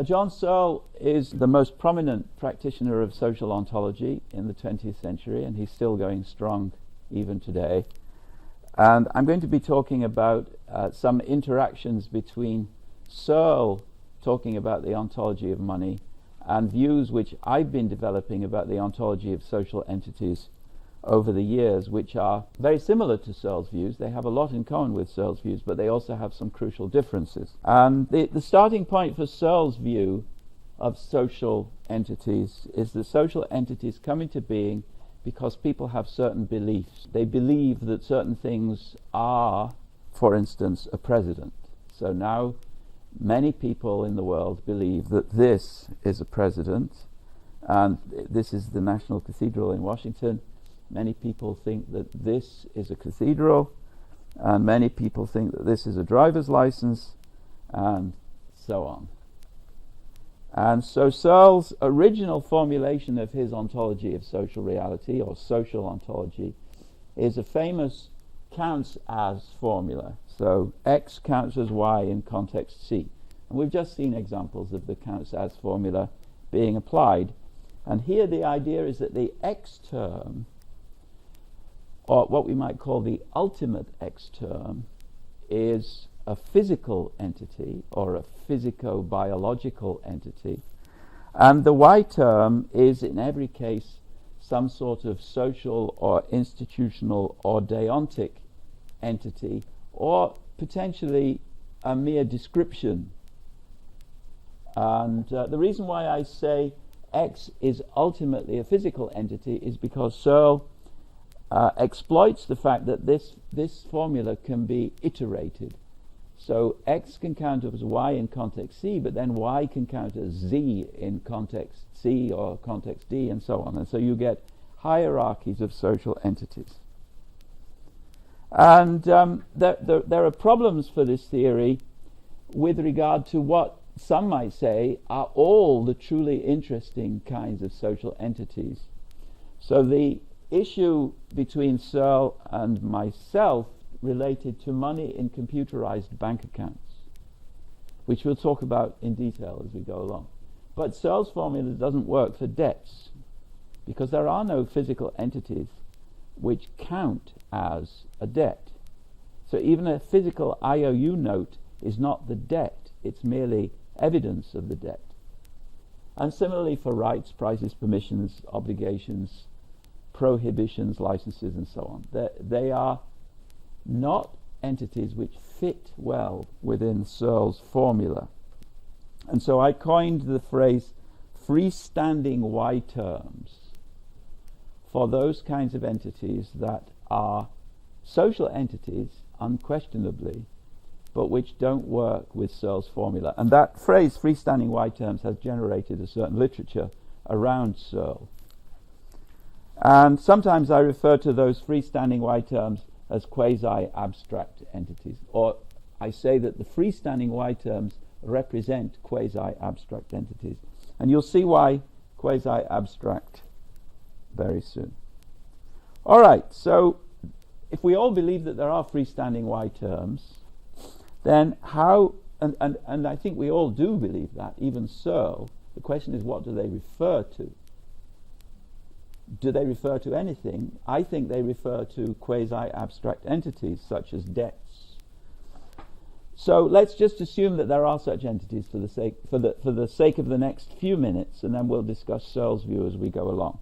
John Searle is the most prominent practitioner of social ontology in the 20th century, and he's still going strong even today. And I'm going to be talking about some interactions between Searle talking about the ontology of money and views which I've been developing about the ontology of social entities over the years, which are very similar to Searle's views. They have a lot in common with Searle's views, but they also have some crucial differences. And the starting point for Searle's view of social entities is that social entities come into being because people have certain beliefs. They believe that certain things are, for instance, a president. So now many people in the world believe that this is a president, and this is the National Cathedral in Washington. Many people think that this is a cathedral, and many people think that this is a driver's license, and so on. And so Searle's original formulation of his ontology of social reality, or social ontology, is a famous counts as formula. So X counts as Y in context C. And we've just seen examples of the counts as formula being applied. And here the idea is that the X term, or what we might call the ultimate X term, is a physical entity or a physico-biological entity, and the Y term is in every case some sort of social or institutional or deontic entity, or potentially a mere description. And the reason why I say X is ultimately a physical entity is because Searle exploits the fact that this formula can be iterated. So X can count as Y in context C, but then Y can count as Z in context C or context D, and so on. And so you get hierarchies of social entities. And there are problems for this theory with regard to what some might say are all the truly interesting kinds of social entities. So the issue between Searle and myself related to money in computerized bank accounts, which we'll talk about in detail as we go along. But Searle's formula doesn't work for debts, because there are no physical entities which count as a debt. So even a physical IOU note is not the debt, it's merely evidence of the debt. And similarly for rights, prices, permissions, obligations, prohibitions, licenses, and so on. They are not entities which fit well within Searle's formula. And so I coined the phrase freestanding Y terms for those kinds of entities that are social entities, unquestionably, but which don't work with Searle's formula. And that phrase, freestanding Y terms, has generated a certain literature around Searle. And sometimes I refer to those freestanding Y terms as quasi-abstract entities, or I say that the freestanding Y terms represent quasi-abstract entities. And you'll see why quasi-abstract very soon. All right, so if we all believe that there are freestanding Y terms, then how, and I think we all do believe that, even Searle, the question is, what do they refer to? Do they refer to anything? I think they refer to quasi-abstract entities such as debts. So let's just assume that there are such entities for the sake of the next few minutes, and then we'll discuss Searle's view as we go along.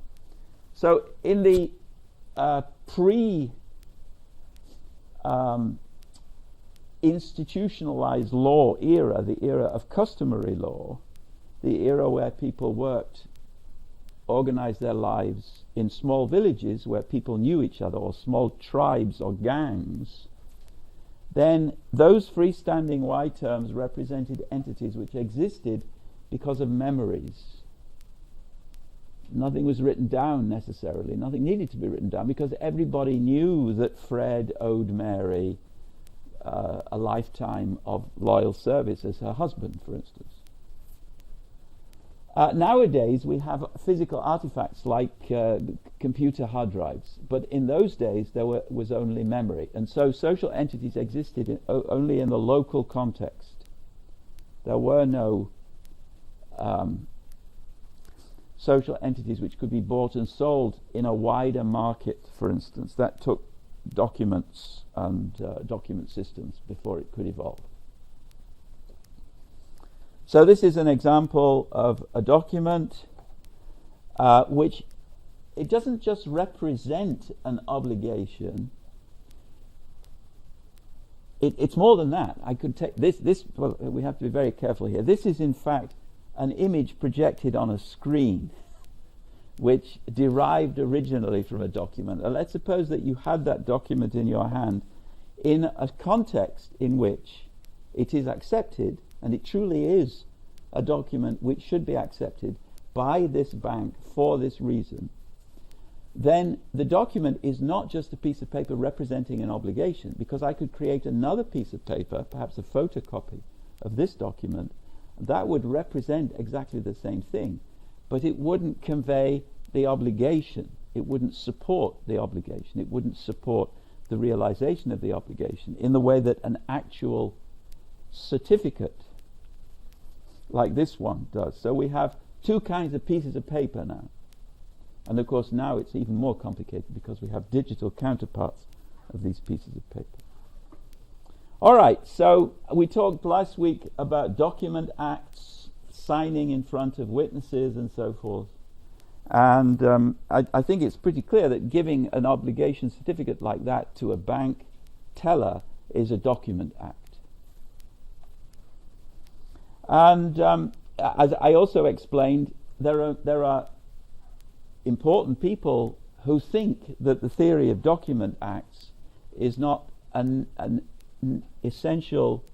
So in the institutionalized law era, the era of customary law, the era where people organized their lives in small villages where people knew each other, or small tribes or gangs, then those freestanding Y terms represented entities which existed because of memories. Nothing was written down necessarily, nothing needed to be written down, because everybody knew that Fred owed Mary a lifetime of loyal service as her husband, for instance. Nowadays we have physical artifacts like computer hard drives, but in those days there was only memory, and so social entities existed only in the local context. There were no social entities which could be bought and sold in a wider market, for instance. That took documents and document systems before it could evolve. So this is an example of a document which it doesn't just represent an obligation. It's more than that. I could take this. Well, we have to be very careful here. This is in fact an image projected on a screen, which derived originally from a document. And let's suppose that you had that document in your hand in a context in which it is accepted, and it truly is a document which should be accepted by this bank for this reason. Then the document is not just a piece of paper representing an obligation, because I could create another piece of paper, perhaps a photocopy of this document, that would represent exactly the same thing, but it wouldn't convey the obligation. It wouldn't support the obligation. It wouldn't support the realization of the obligation in the way that an actual certificate like this one does. So we have two kinds of pieces of paper now. And of course now it's even more complicated because we have digital counterparts of these pieces of paper. All right, so we talked last week about document acts, signing in front of witnesses and so forth. And I think it's pretty clear that giving an obligation certificate like that to a bank teller is a document act. And as I also explained, there are important people who think that the theory of document acts is not an essential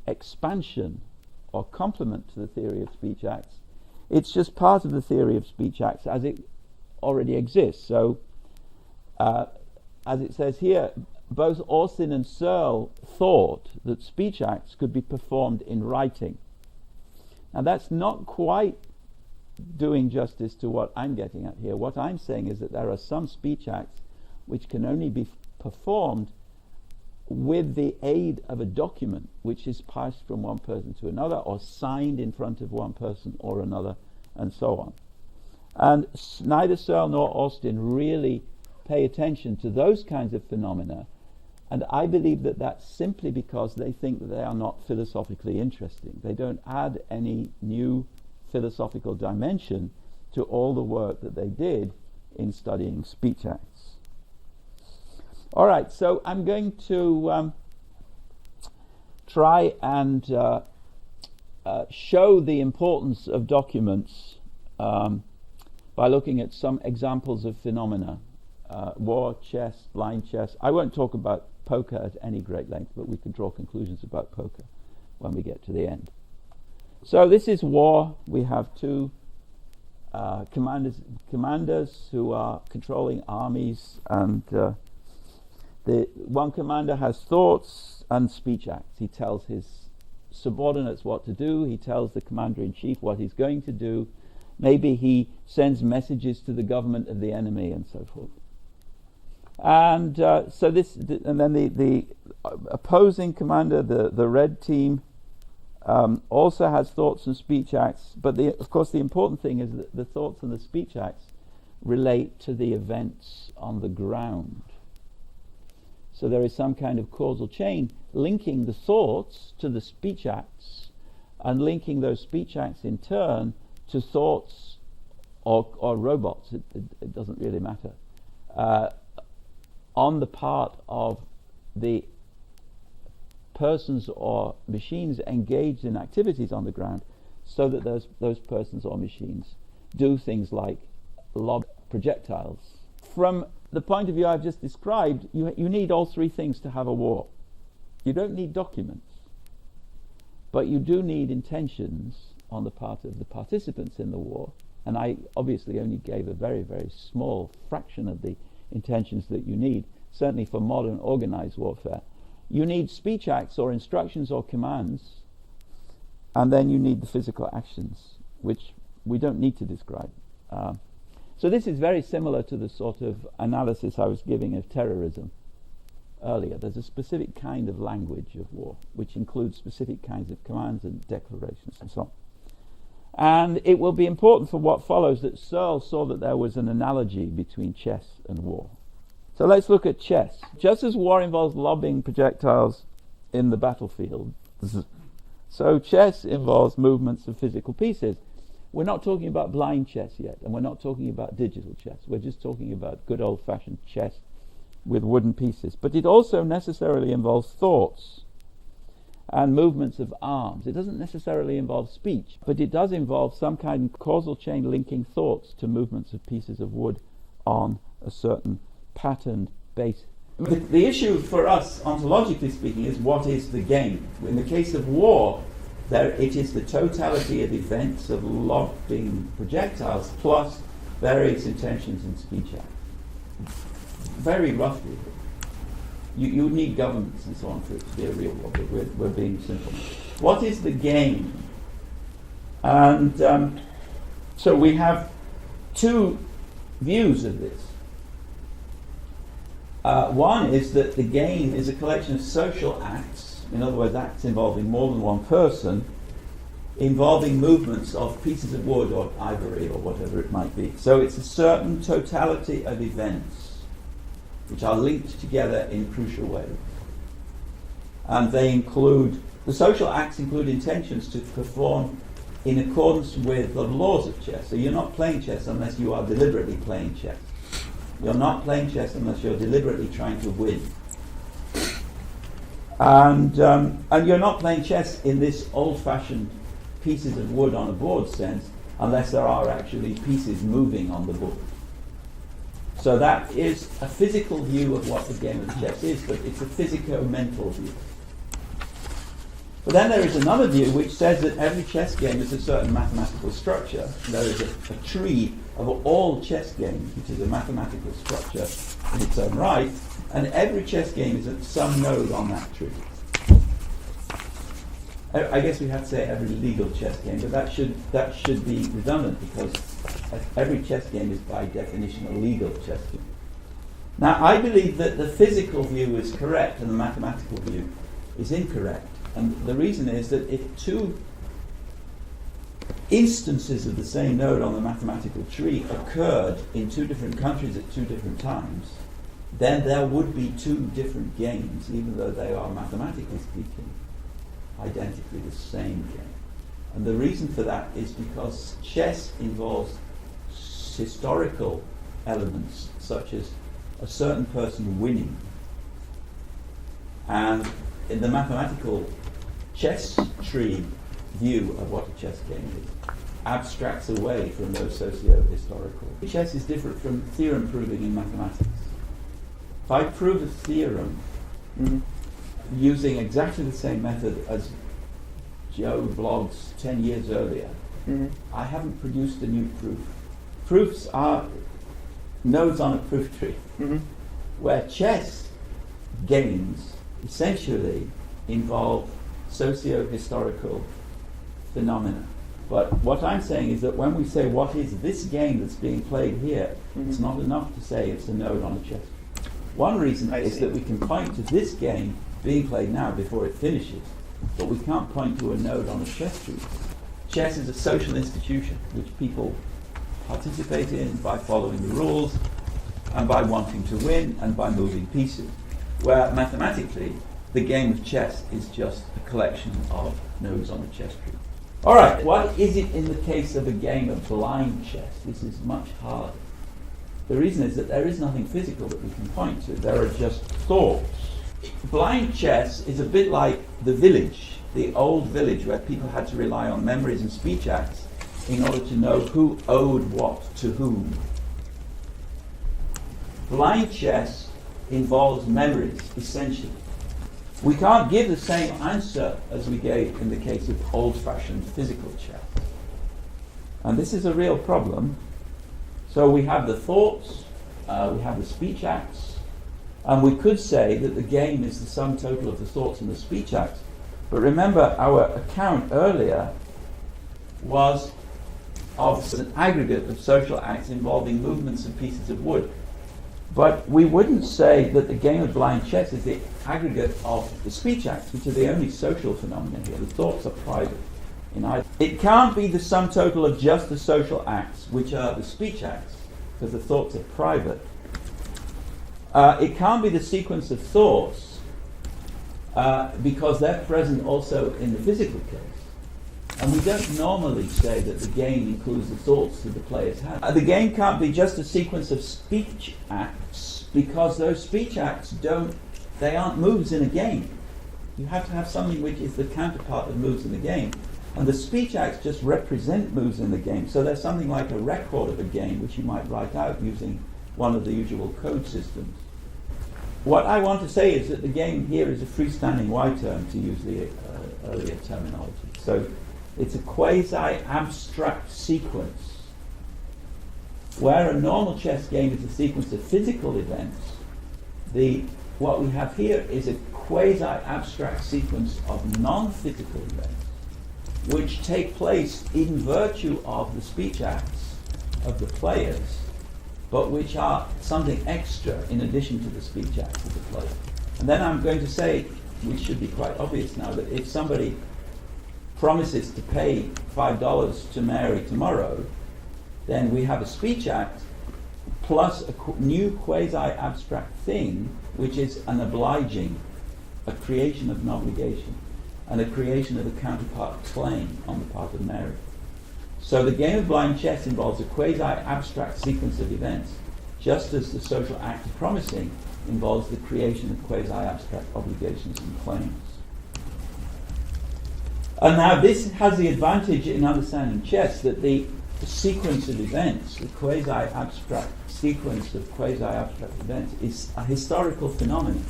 expansion or complement to the theory of speech acts. It's just part of the theory of speech acts as it already exists. So, as it says here, both Austin and Searle thought that speech acts could be performed in writing. Now that's not quite doing justice to what I'm getting at here. What I'm saying is that there are some speech acts which can only be performed with the aid of a document which is passed from one person to another or signed in front of one person or another, and so on. And neither Searle nor Austin really pay attention to those kinds of phenomena, and I believe that that's simply because they think that they are not philosophically interesting. They don't add any new philosophical dimension to all the work that they did in studying speech acts. All right, so I'm going to try and show the importance of documents by looking at some examples of phenomena. War, chess, blind chess. I won't talk about poker at any great length, but we can draw conclusions about poker when we get to the end. So this is war. We have two commanders who are controlling armies, and the one commander has thoughts and speech acts. He tells his subordinates what to do. He tells the commander-in-chief what he's going to do. Maybe he sends messages to the government of the enemy and so forth. And so this, and then the opposing commander, the red team, also has thoughts and speech acts. But of course, the important thing is that the thoughts and the speech acts relate to the events on the ground. So there is some kind of causal chain linking the thoughts to the speech acts, and linking those speech acts in turn to thoughts or robots. It doesn't really matter. On the part of the persons or machines engaged in activities on the ground, so that those persons or machines do things like lob projectiles. From the point of view I've just described, you need all three things to have a war. You don't need documents, but you do need intentions on the part of the participants in the war. And I obviously only gave a very, very small fraction of the intentions that you need, certainly for modern organized warfare. You need speech acts or instructions or commands, and then you need the physical actions, which we don't need to describe. So this is very similar to the sort of analysis I was giving of terrorism earlier. There's a specific kind of language of war, which includes specific kinds of commands and declarations and so And it will be important for what follows that Searle saw that there was an analogy between chess and war. So let's look at chess. Just as war involves lobbing projectiles in the battlefield, so chess involves movements of physical pieces. We're not talking about blind chess yet, and we're not talking about digital chess. We're just talking about good old-fashioned chess with wooden pieces. But it also necessarily involves thoughts and movements of arms. It doesn't necessarily involve speech, but it does involve some kind of causal chain linking thoughts to movements of pieces of wood on a certain patterned base. The issue for us, ontologically speaking, is what is the game? In the case of war, it is the totality of events of lobbing projectiles plus various intentions and speech acts. Very roughly. You need governments and so on for it to be a real war, but we're being simple. What is the game? And so we have two views of this. One is that the game is a collection of social acts, in other words, acts involving more than one person, involving movements of pieces of wood or ivory or whatever it might be. So it's a certain totality of events which are linked together in crucial ways. And the social acts include intentions to perform in accordance with the laws of chess. So you're not playing chess unless you are deliberately playing chess. You're not playing chess unless you're deliberately trying to win. And you're not playing chess in this old-fashioned pieces of wood on a board sense unless there are actually pieces moving on the board. So that is a physical view of what the game of chess is, but it's a physico-mental view. But then there is another view which says that every chess game is a certain mathematical structure. There is a tree of all chess games, which is a mathematical structure in its own right, and every chess game is at some node on that tree. I guess we have to say every legal chess game, but that should be redundant because every chess game is by definition a legal chess game. Now, I believe that the physical view is correct and the mathematical view is incorrect. And the reason is that if two instances of the same node on the mathematical tree occurred in two different countries at two different times, then there would be two different games, even though they are, mathematically speaking, identically the same game. And the reason for that is because chess involves historical elements, such as a certain person winning. And in the mathematical chess tree view of what a chess game is, abstracts away from those socio-historical. Chess is different from theorem proving in mathematics. If I prove a theorem using exactly the same method as Joe blogs 10 years earlier, I haven't produced a new proof. Proofs are nodes on a proof tree, where chess games essentially involve socio-historical phenomena. But what I'm saying is that when we say what is this game that's being played here, it's not enough to say it's a node on a chess tree. One reason is that we can point to this game being played now before it finishes, but we can't point to a node on a chess tree. Chess is a social institution which people participate in by following the rules and by wanting to win and by moving pieces, where mathematically the game of chess is just a collection of nodes on a chess tree. All right, what is it in the case of a game of blind chess? This is much harder. The reason is that there is nothing physical that we can point to. There are just thoughts. Blind chess is a bit like the village, the old village where people had to rely on memories and speech acts in order to know who owed what to whom. Blind chess involves memories, essentially. We can't give the same answer as we gave in the case of old-fashioned physical chess. And this is a real problem. So we have the thoughts, we have the speech acts, and we could say that the game is the sum total of the thoughts and the speech acts. But remember, our account earlier was of an aggregate of social acts involving movements of pieces of wood. But we wouldn't say that the game of blind chess is the aggregate of the speech acts, which are the only social phenomena here. The thoughts are private. It can't be the sum total of just the social acts, which are the speech acts, because the thoughts are private. It can't be the sequence of thoughts, because they're present also in the physical case. And we don't normally say that the game includes the thoughts that the players have. The game can't be just a sequence of speech acts, because those speech acts aren't moves in a game. You have to have something which is the counterpart of moves in the game. And the speech acts just represent moves in the game. So there's something like a record of a game which you might write out using one of the usual code systems. What I want to say is that the game here is a freestanding Y term, to use the earlier terminology. So it's a quasi-abstract sequence. Where a normal chess game is a sequence of physical events, what we have here is a quasi-abstract sequence of non-physical events, which take place in virtue of the speech acts of the players, but which are something extra in addition to the speech acts of the players. And then I'm going to say, which should be quite obvious now, that if somebody promises to pay $5 to Mary tomorrow, then we have a speech act plus a new quasi-abstract thing, which is an obliging, a creation of an obligation, and a creation of a counterpart claim on the part of Mary. So the game of blind chess involves a quasi-abstract sequence of events, just as the social act of promising involves the creation of quasi-abstract obligations and claims. And now this has the advantage in understanding chess that the sequence of events, the quasi-abstract sequence of quasi-abstract events, is a historical phenomenon.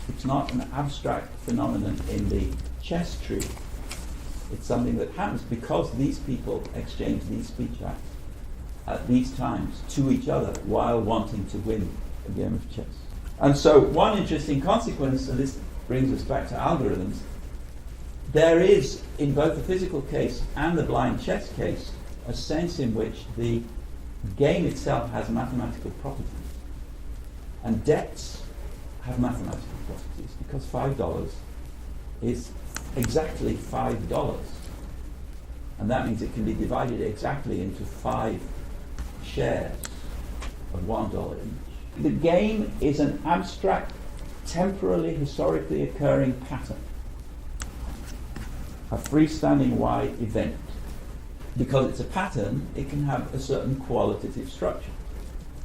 It's not an abstract phenomenon in the chess tree. It's something that happens because these people exchange these speech acts at these times to each other while wanting to win a game of chess. And so one interesting consequence, and this brings us back to algorithms, there is, in both the physical case and the blind chess case, a sense in which the game itself has mathematical properties. And debts have mathematical properties, because $5 is exactly $5. And that means it can be divided exactly into 5 shares of $1 each. The game is an abstract, temporally, historically occurring pattern, a freestanding Y event. Because it's a pattern, it can have a certain qualitative structure,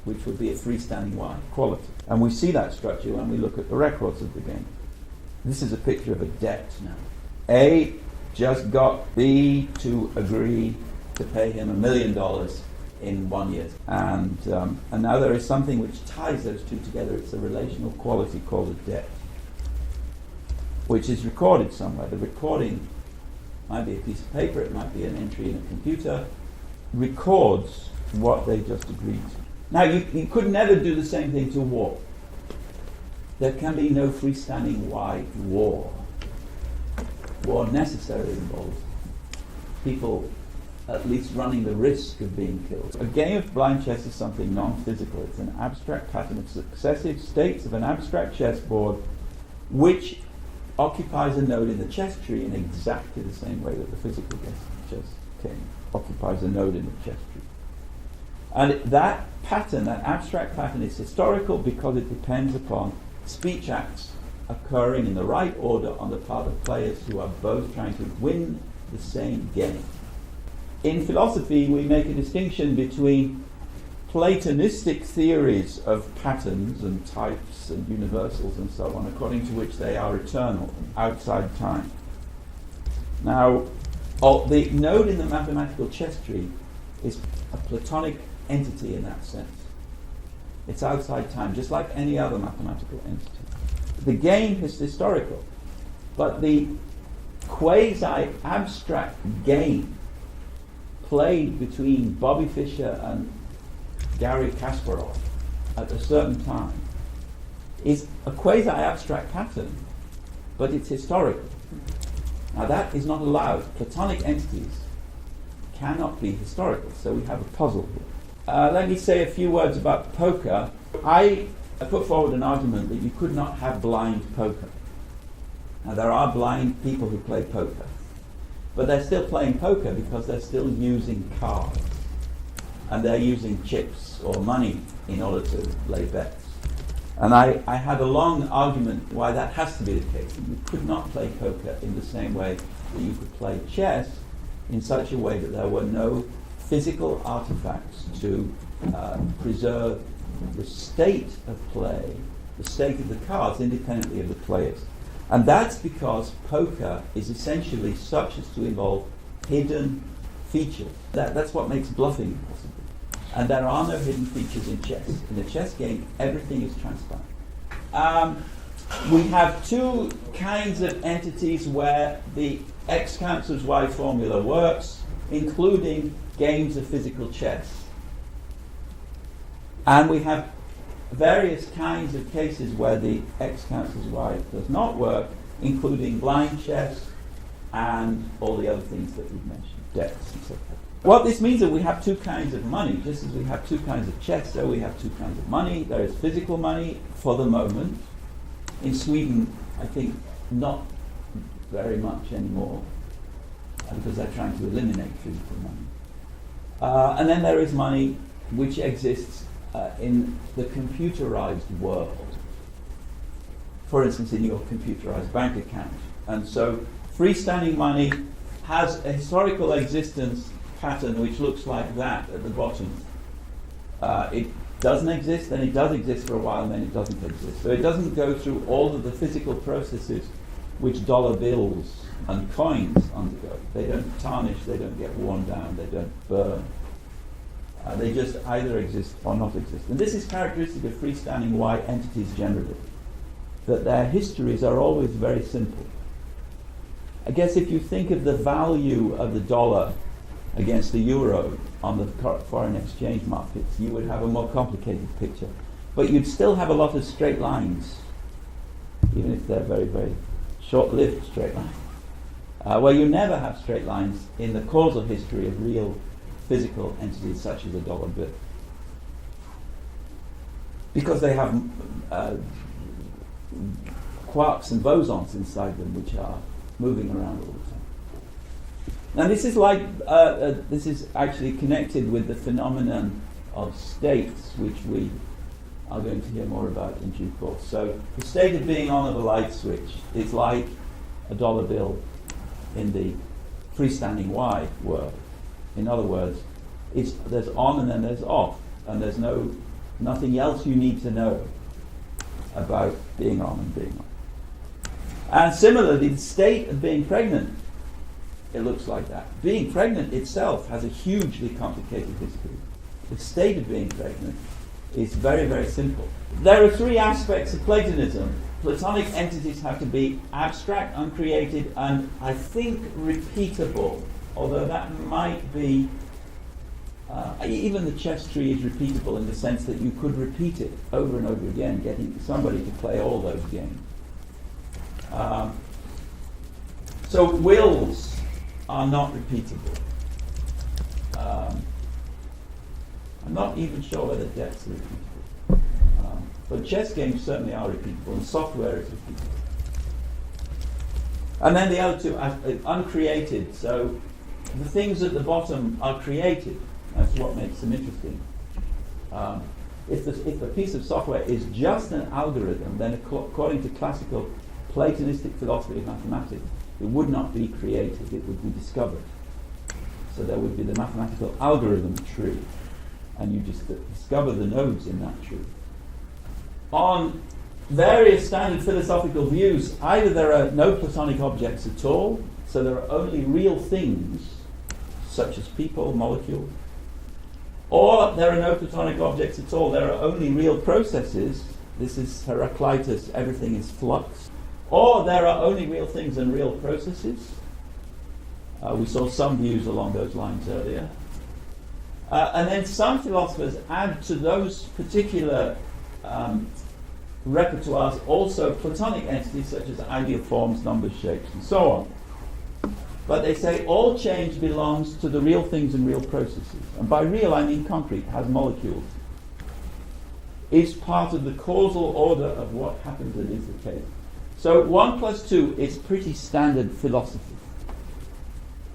which would be a freestanding Y quality. And we see that structure when we look at the records of the game. This is a picture of a debt now. A just got B to agree to pay him $1 million in 1 year. And now there is something which ties those two together. It's a relational quality called a debt, which is recorded somewhere. The recording might be a piece of paper, it might be an entry in a computer, records what they just agreed to. Now, you could never do the same thing to war. There can be no freestanding Y war. War necessarily involves people at least running the risk of being killed. A game of blind chess is something non-physical. It's an abstract pattern of successive states of an abstract chessboard which occupies a node in the chess tree in exactly the same way that the physical chess game occupies a node in the chess tree. And that pattern, that abstract pattern, is historical because it depends upon speech acts occurring in the right order on the part of players who are both trying to win the same game. In philosophy, we make a distinction between Platonistic theories of patterns and types and universals and so on, according to which they are eternal, outside time. Now, the node in the mathematical chess tree is a Platonic entity in that sense. It's outside time, just like any other mathematical entity. The game is historical, but the quasi-abstract game played between Bobby Fischer and Garry Kasparov at a certain time is a quasi-abstract pattern, but it's historical. Now that is not allowed. Platonic entities cannot be historical, so we have a puzzle here. Let me say a few words about poker. I put forward an argument that you could not have blind poker. Now there are blind people who play poker, But they're still playing poker because they're still using cards. And they're using chips or money in order to lay bets. And I had a long argument why that has to be the case. You could not play poker in the same way that you could play chess, in such a way that there were no physical artifacts to preserve the state of play, the state of the cards, independently of the players. And that's because poker is essentially such as to involve hidden features. That's what makes bluffing possible. And there are no hidden features in chess. In a chess game, everything is transparent. We have two kinds of entities where the X counts as Y formula works, including games of physical chess. And we have various kinds of cases where the X counts as Y does not work, including blind chess and all the other things that we've mentioned, debts and so forth. What this means is that we have two kinds of money. Just as we have two kinds of chess, so we have two kinds of money. There is physical money for the moment. In Sweden, I think not very much anymore, because they're trying to eliminate physical money. And then there is money which exists in the computerized world. For instance, in your computerized bank account. And so freestanding money has a historical existence pattern which looks like that at the bottom. It doesn't exist, then it does exist for a while, and then it doesn't exist. So it doesn't go through all of the physical processes which dollar bills and coins undergo. They don't tarnish, they don't get worn down, they don't burn. They just either exist or not exist. And this is characteristic of freestanding Y entities generally, that their histories are always very simple. I guess if you think of the value of the dollar against the euro on the foreign exchange markets, you would have a more complicated picture. But you'd still have a lot of straight lines, even if they're very, very short-lived straight lines. Where you never have straight lines in the causal history of real physical entities such as a dollar bill. Because they have quarks and bosons inside them which are moving around all the time. Now this is like, this is actually connected with the phenomenon of states, which we are going to hear more about in due course. So the state of being on of a light switch is like a dollar bill in the freestanding Y world. In other words, there's on and then there's off, and there's nothing else you need to know about being on and being off. And similarly, the state of being pregnant, it looks like that. Being pregnant itself has a hugely complicated history. The state of being pregnant is very, very simple. There are three aspects of Platonism. Platonic entities have to be abstract, uncreated, and I think repeatable, although that might be, even the chess tree is repeatable in the sense that you could repeat it over and over again, getting somebody to play all those games. So wills are not repeatable. I'm not even sure whether debts are repeatable. But chess games certainly are repeatable, and software is repeatable. And then the other two are uncreated. So the things at the bottom are created. That's what makes them interesting. If a piece of software is just an algorithm, then according to classical Platonistic philosophy of mathematics, it would not be created, it would be discovered. So there would be the mathematical algorithm tree, and you just discover the nodes in that tree. On various standard philosophical views, either there are no Platonic objects at all, so there are only real things, such as people, molecules, or there are no Platonic objects at all, there are only real processes. This is Heraclitus, everything is flux. Or there are only real things and real processes. We saw some views along those lines earlier. And then some philosophers add to those particular repertoires also Platonic entities such as ideal forms, numbers, shapes, and so on. But they say all change belongs to the real things and real processes. And by real I mean concrete, has molecules. Is part of the causal order of what happens and is the case. So 1 + 2 is pretty standard philosophy.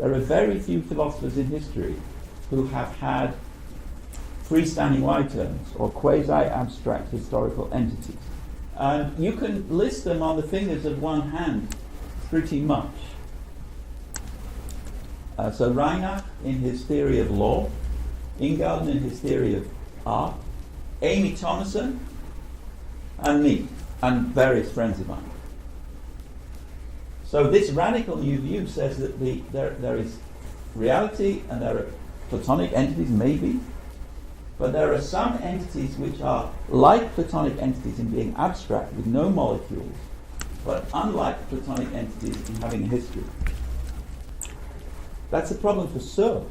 There are very few philosophers in history who have had freestanding Y terms or quasi-abstract historical entities. And you can list them on the fingers of one hand pretty much. So Reinach in his theory of law, Ingalden in his theory of art, Amy Thomason, and me, and various friends of mine. So this radical new view says that there is reality and there are Platonic entities, maybe, but there are some entities which are like Platonic entities in being abstract with no molecules, but unlike Platonic entities in having a history. That's a problem for Searle,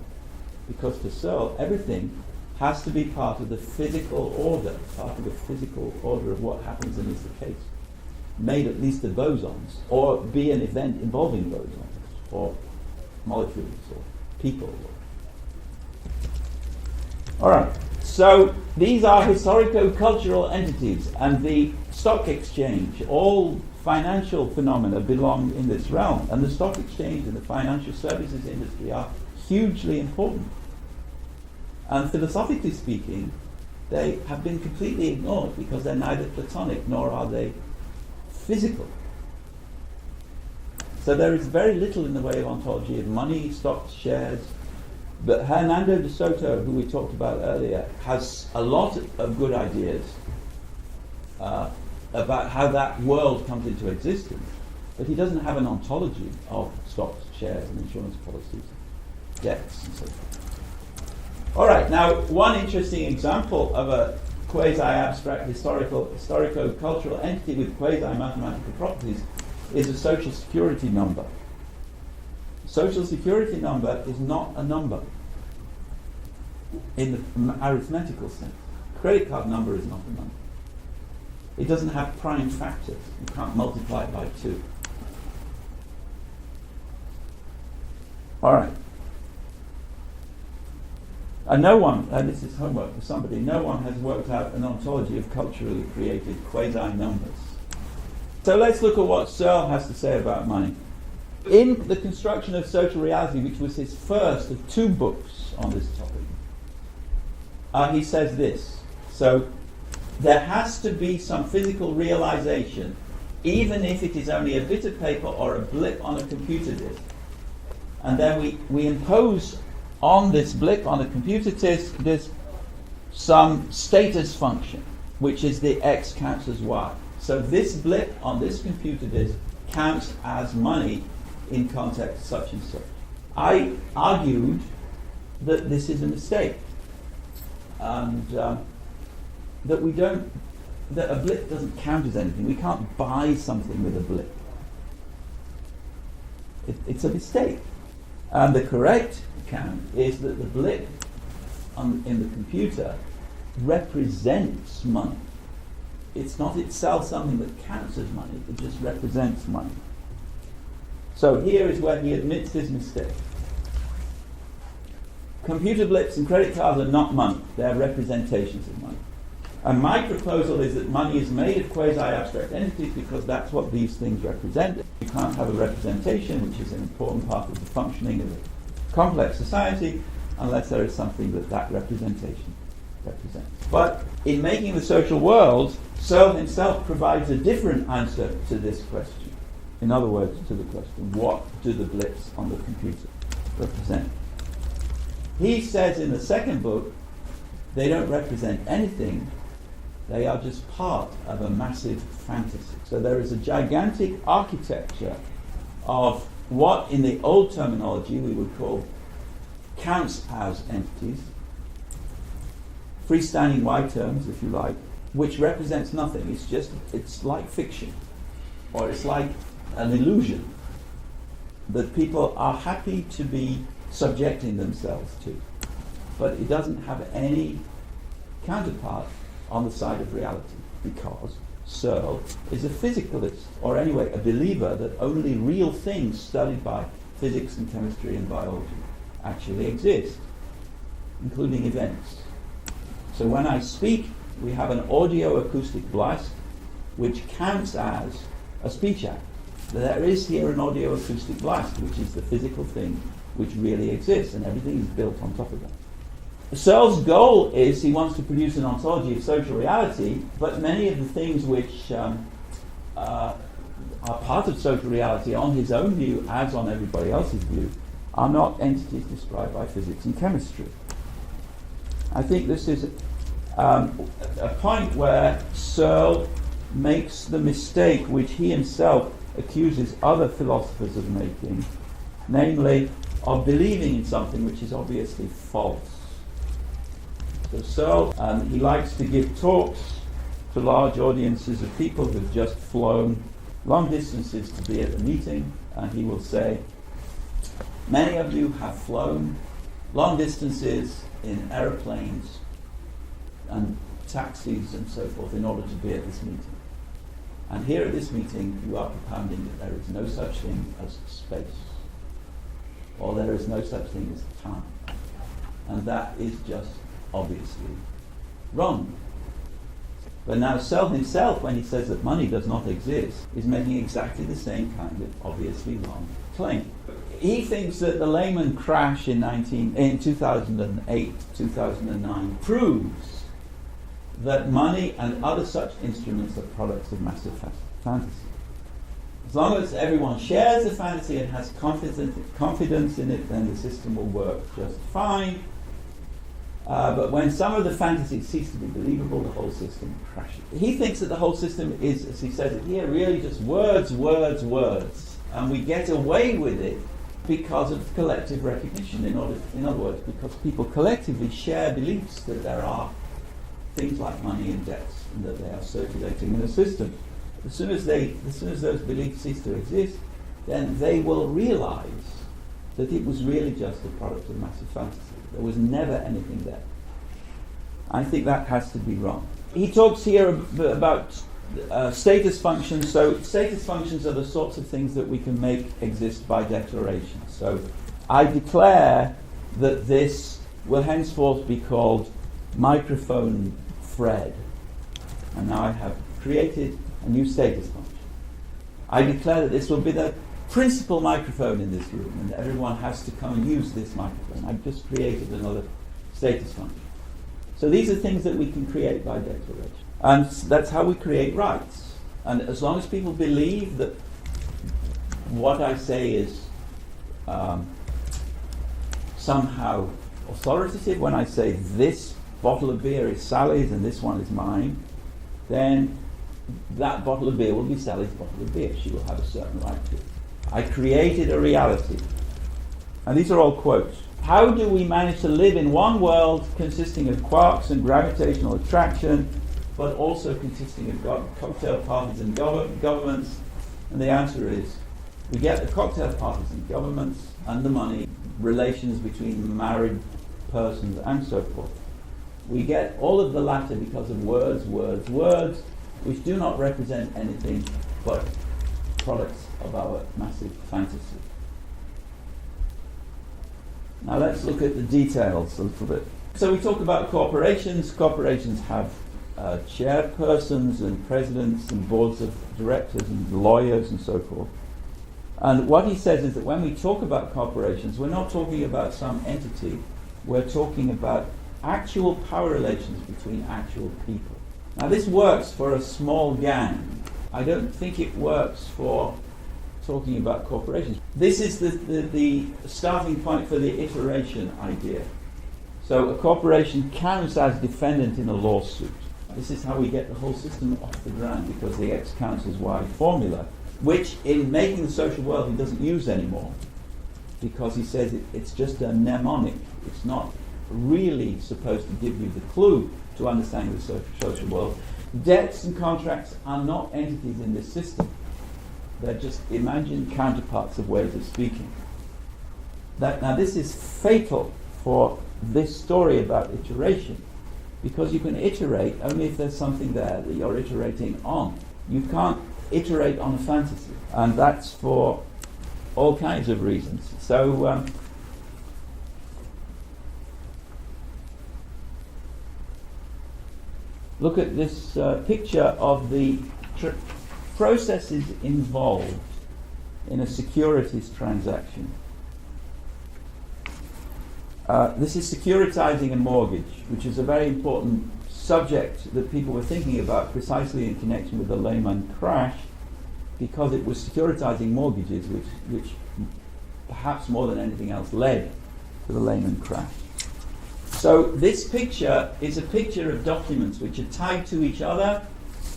because for Searle everything has to be part of the physical order, of what happens and is the case, made at least of bosons, or be an event involving bosons, or molecules, or people. All right, so these are historico-cultural entities, and the stock exchange, all financial phenomena belong in this realm, and the stock exchange and the financial services industry are hugely important. And philosophically speaking, they have been completely ignored because they're neither Platonic nor are they physical. So there is very little in the way of ontology of money, stocks, shares. But Hernando de Soto, who we talked about earlier, has a lot of good ideas about how that world comes into existence. But he doesn't have an ontology of stocks, shares, and insurance policies, debts, and so forth. All right, now one interesting example of a quasi-abstract historico-cultural entity with quasi-mathematical properties is a social security number. Social security number is not a number in the arithmetical sense. Credit card number is not a number. It doesn't have prime factors. You can't multiply it by 2. All right. And no one, and this is homework for somebody, no one has worked out an ontology of culturally created quasi-numbers. So let's look at what Searle has to say about money. In The Construction of Social Reality, which was his first of 2 books on this topic, he says this. So, there has to be some physical realization, even if it is only a bit of paper or a blip on a computer disk. And then we impose on this blip on a computer disk some status function, which is the x counts as y. So this blip on this computer disk counts as money in context such and such. I argued that this is a mistake, and that a blip doesn't count as anything. We can't buy something with a blip. It's a mistake. And the correct count is that the blip in the computer represents money. It's not itself something that counts as money, it just represents money. So here is where he admits his mistake. Computer blips and credit cards are not money, they're representations of money. And my proposal is that money is made of quasi-abstract entities because that's what these things represent. You can't have a representation, which is an important part of the functioning of a complex society, unless there is something that representation represents. But in Making the Social World, Searle himself provides a different answer to this question. In other words, to the question, what do the blips on the computer represent? He says in the second book, they don't represent anything, they are just part of a massive fantasy. So there is a gigantic architecture of what in the old terminology we would call counts as entities, freestanding Y terms, if you like, which represents nothing. It's like fiction, or it's like an illusion that people are happy to be subjecting themselves to. But it doesn't have any counterpart on the side of reality, because Searle is a physicalist, or anyway a believer that only real things studied by physics and chemistry and biology actually exist, including events. So when I speak, we have an audio-acoustic blast which counts as a speech act. There is here an audio-acoustic blast, which is the physical thing which really exists, and everything is built on top of that. Searle's goal is he wants to produce an ontology of social reality, but many of the things which are part of social reality on his own view, as on everybody else's view, are not entities described by physics and chemistry. I think this is a point where Searle makes the mistake which he himself accuses other philosophers of making, namely of believing in something which is obviously false. So Searle, he likes to give talks to large audiences of people who've just flown long distances to be at the meeting, and he will say, many of you have flown long distances in aeroplanes and taxis and so forth in order to be at this meeting. And here at this meeting you are propounding that there is no such thing as space, or there is no such thing as time. And that is just obviously wrong. But now Searle himself, when he says that money does not exist, is making exactly the same kind of obviously wrong claim. He thinks that the Lehman crash in 2008, 2009 proves that money and other such instruments are products of massive fantasy. As long as everyone shares the fantasy and has confidence in it, then the system will work just fine. But when some of the fantasies cease to be believable, the whole system crashes. He thinks that the whole system is, as he says it here, really just words, words, words. And we get away with it because of collective recognition. In other words, because people collectively share beliefs that there are things like money and debts, and that they are circulating in the system. As soon as those beliefs cease to exist, then they will realize that it was really just a product of massive fantasy. There was never anything there. I think that has to be wrong. He talks here about status functions. So status functions are the sorts of things that we can make exist by declaration. So I declare that this will henceforth be called microphone Fred. And now I have created a new status function. I declare that this will be the principal microphone in this room, and everyone has to come and use this microphone. I've just created another status function. So these are things that we can create by declaration. And that's how we create rights. And as long as people believe that what I say is somehow authoritative, when I say this bottle of beer is Sally's and this one is mine, then that bottle of beer will be Sally's bottle of beer. She will have a certain right to it. I created a reality. And these are all quotes. How do we manage to live in one world consisting of quarks and gravitational attraction, but also consisting of cocktail parties and governments? And the answer is, we get the cocktail parties and governments and the money, relations between married persons and so forth. We get all of the latter because of words, words, words, which do not represent anything but products of our massive fantasy. Now let's look at the details a little bit. So we talk about corporations. Corporations have chairpersons and presidents and boards of directors and lawyers and so forth. And what he says is that when we talk about corporations, we're not talking about some entity. We're talking about actual power relations between actual people. Now this works for a small gang. I don't think it works for talking about corporations. This is the starting point for the iteration idea. So a corporation counts as defendant in a lawsuit. This is how we get the whole system off the ground, because the X counts as Y formula, which in making the social world he doesn't use anymore, because he says it's just a mnemonic. It's not really supposed to give you the clue to understanding the social world. Debts and contracts are not entities in this system. They're just imagined counterparts of ways of speaking. Now this is fatal for this story about iteration, because you can iterate only if there's something there that you're iterating on. You can't iterate on a fantasy, and that's for all kinds of reasons. So look at this picture of the processes involved in a securities transaction. This is securitizing a mortgage, which is a very important subject that people were thinking about precisely in connection with the Lehman crash, because it was securitizing mortgages which perhaps more than anything else led to the Lehman crash. So this picture is a picture of documents which are tied to each other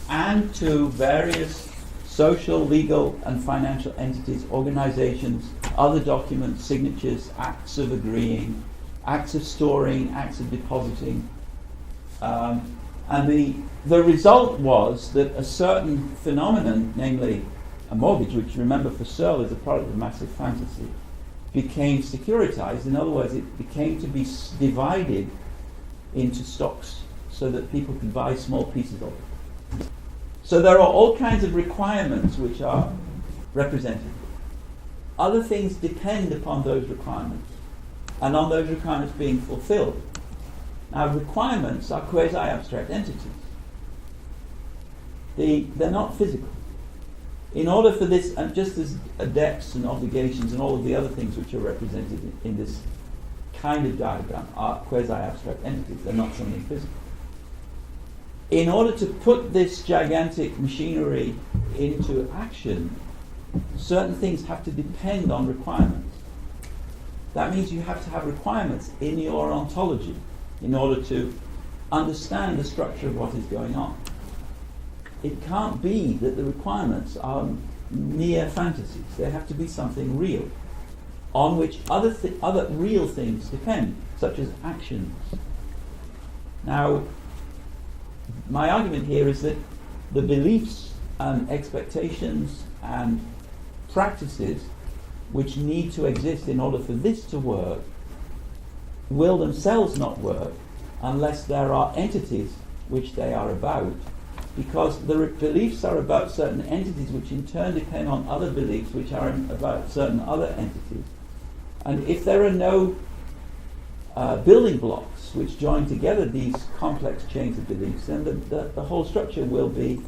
and to various social, legal and financial entities, organizations, other documents, signatures, acts of agreeing, acts of storing, acts of depositing. And the result was that a certain phenomenon, namely a mortgage, which remember for Searle is a product of massive fantasy, became securitized. In other words, it became to be divided into stocks so that people could buy small pieces of it. So there are all kinds of requirements which are represented. Other things depend upon those requirements and on those requirements being fulfilled. Now, requirements are quasi-abstract entities. They're not physical. In order for this, and just as debts and obligations and all of the other things which are represented in this kind of diagram are quasi-abstract entities, they're not something physical. In order to put this gigantic machinery into action, certain things have to depend on requirements. That means you have to have requirements in your ontology in order to understand the structure of what is going on. It can't be that the requirements are mere fantasies. They have to be something real, on which other real things depend, such as actions. Now, my argument here is that the beliefs and expectations and practices which need to exist in order for this to work will themselves not work unless there are entities which they are about, because the beliefs are about certain entities which in turn depend on other beliefs which are about certain other entities. And if there are no building blocks which join together these complex chains of beliefs, then the whole structure will be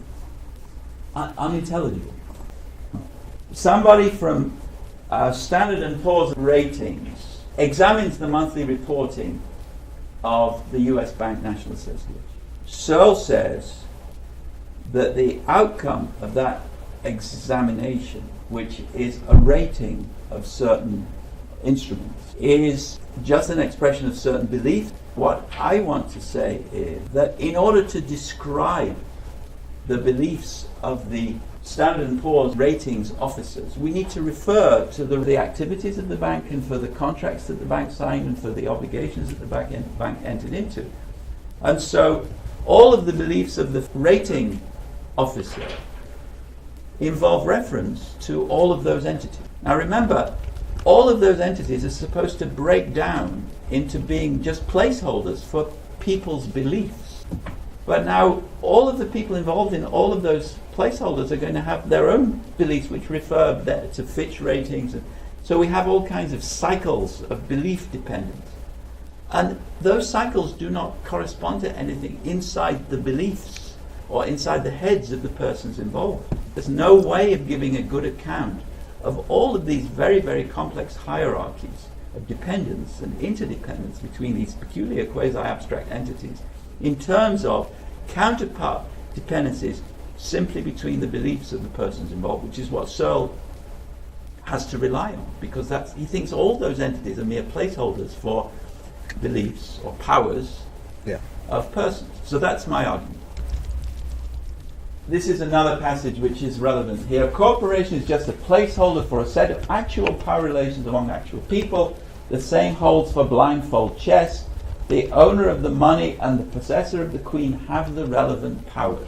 unintelligible. Somebody from Standard & Poor's Ratings examines the monthly reporting of the US Bank National Association. Searle says that the outcome of that examination, which is a rating of certain instruments, is just an expression of certain beliefs. What I want to say is that in order to describe the beliefs of the Standard & Poor's ratings officers, we need to refer to the activities of the bank and for the contracts that the bank signed and for the obligations that the bank entered into. And so all of the beliefs of the rating officer involve reference to all of those entities. Now remember, all of those entities are supposed to break down into being just placeholders for people's beliefs. But now all of the people involved in all of those placeholders are going to have their own beliefs which refer to Fitch ratings. So we have all kinds of cycles of belief dependence. And those cycles do not correspond to anything inside the beliefs or inside the heads of the persons involved. There's no way of giving a good account of all of these very, very complex hierarchies of dependence and interdependence between these peculiar quasi-abstract entities in terms of counterpart dependencies simply between the beliefs of the persons involved, which is what Searle has to rely on, because he thinks all those entities are mere placeholders for beliefs or powers of persons. So that's my argument. This is another passage which is relevant here. A corporation is just a placeholder for a set of actual power relations among actual people. The same holds for blindfold chess. The owner of the money and the possessor of the queen have the relevant powers.